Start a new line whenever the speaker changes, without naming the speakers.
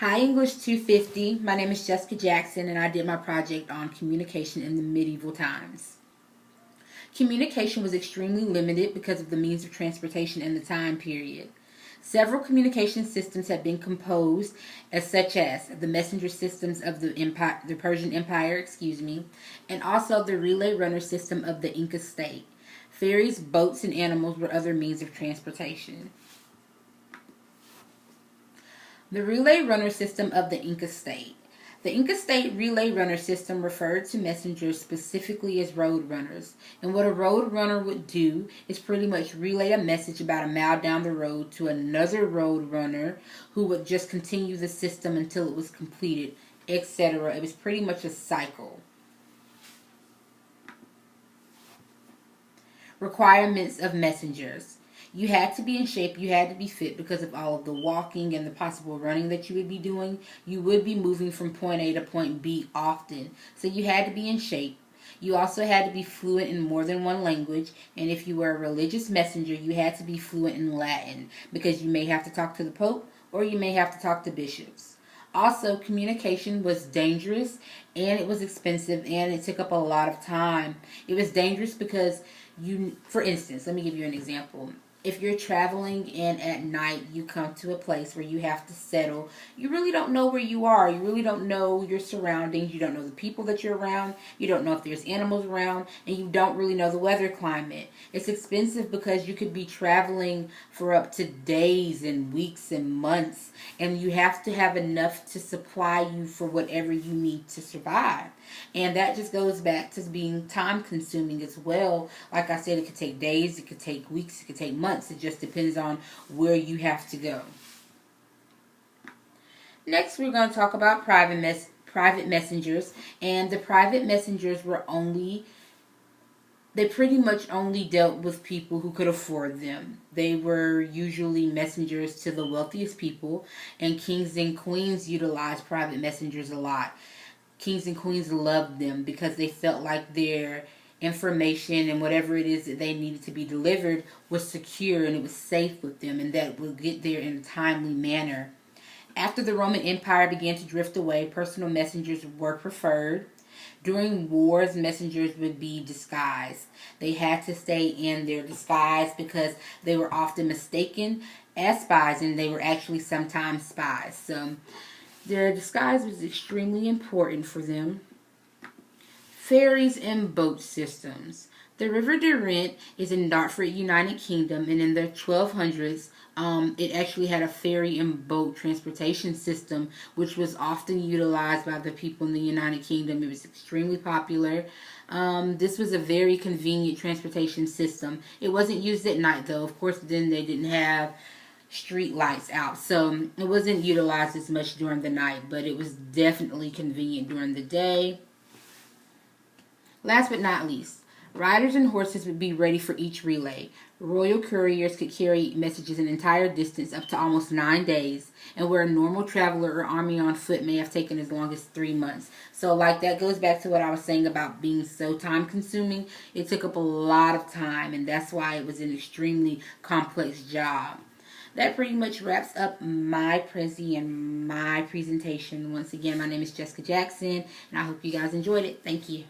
Hi English 250, my name is Jessica Jackson and I did my project on communication in the medieval times. Communication was extremely limited because of the means of transportation in the time period. Several communication systems have been composed, as such as the messenger systems of the Persian Empire, and also the relay runner system of the Inca state. Ferries, boats, and animals were other means of transportation. The relay runner system of the Inca state. The Inca state relay runner system referred to messengers specifically as road runners. And what a road runner would do is pretty much relay a message about a mile down the road to another road runner who would just continue the system until it was completed, etc. It was pretty much a cycle. Requirements of messengers. You had to be in shape, you had to be fit because of all of the walking and the possible running that you would be doing. You would be moving from point A to point B often. So you had to be in shape. You also had to be fluent in more than one language, and if you were a religious messenger, you had to be fluent in Latin because you may have to talk to the Pope or you may have to talk to bishops. Also, communication was dangerous and it was expensive and it took up a lot of time. It was dangerous because for instance, let me give you an example. If you're traveling and at night you come to a place where you have to settle, you really don't know where you are. You really don't know your surroundings. You don't know the people that you're around. You don't know if there's animals around, and you don't really know the weather climate. It's expensive because you could be traveling for up to days and weeks and months, and you have to have enough to supply you for whatever you need to survive. And that just goes back to being time consuming as well. Like I said, it could take days, it could take weeks, it could take months. It just depends on where you have to go. Next, we're going to talk about private messengers. And the private messengers they pretty much only dealt with people who could afford them. They were usually messengers to the wealthiest people, and kings and queens utilized private messengers a lot. Kings and queens loved them because they felt like their information and whatever it is that they needed to be delivered was secure and it was safe with them, and that it would get there in a timely manner. After the Roman Empire began to drift away, personal messengers were preferred. During wars, messengers would be disguised. They had to stay in their disguise because they were often mistaken as spies, and they were actually sometimes spies. So their disguise was extremely important for them. Ferries and boat systems. The River Derwent is in Dartford, United Kingdom, and in the 1200s, it actually had a ferry and boat transportation system, which was often utilized by the people in the United Kingdom. It was extremely popular. This was a very convenient transportation system. It wasn't used at night, though. Of course, then they didn't have street lights out, so it wasn't utilized as much during the night, but it was definitely convenient during the day. Last but not least, riders and horses would be ready for each relay. Royal couriers could carry messages an entire distance up to almost 9 days, and where a normal traveler or army on foot may have taken as long as 3 months. So like that goes back to what I was saying about being so time consuming. It took up a lot of time, and that's why it was an extremely complex job. That pretty much wraps up my prezi and my presentation. Once again, my name is Jessica Jackson, and I hope you guys enjoyed it. Thank you.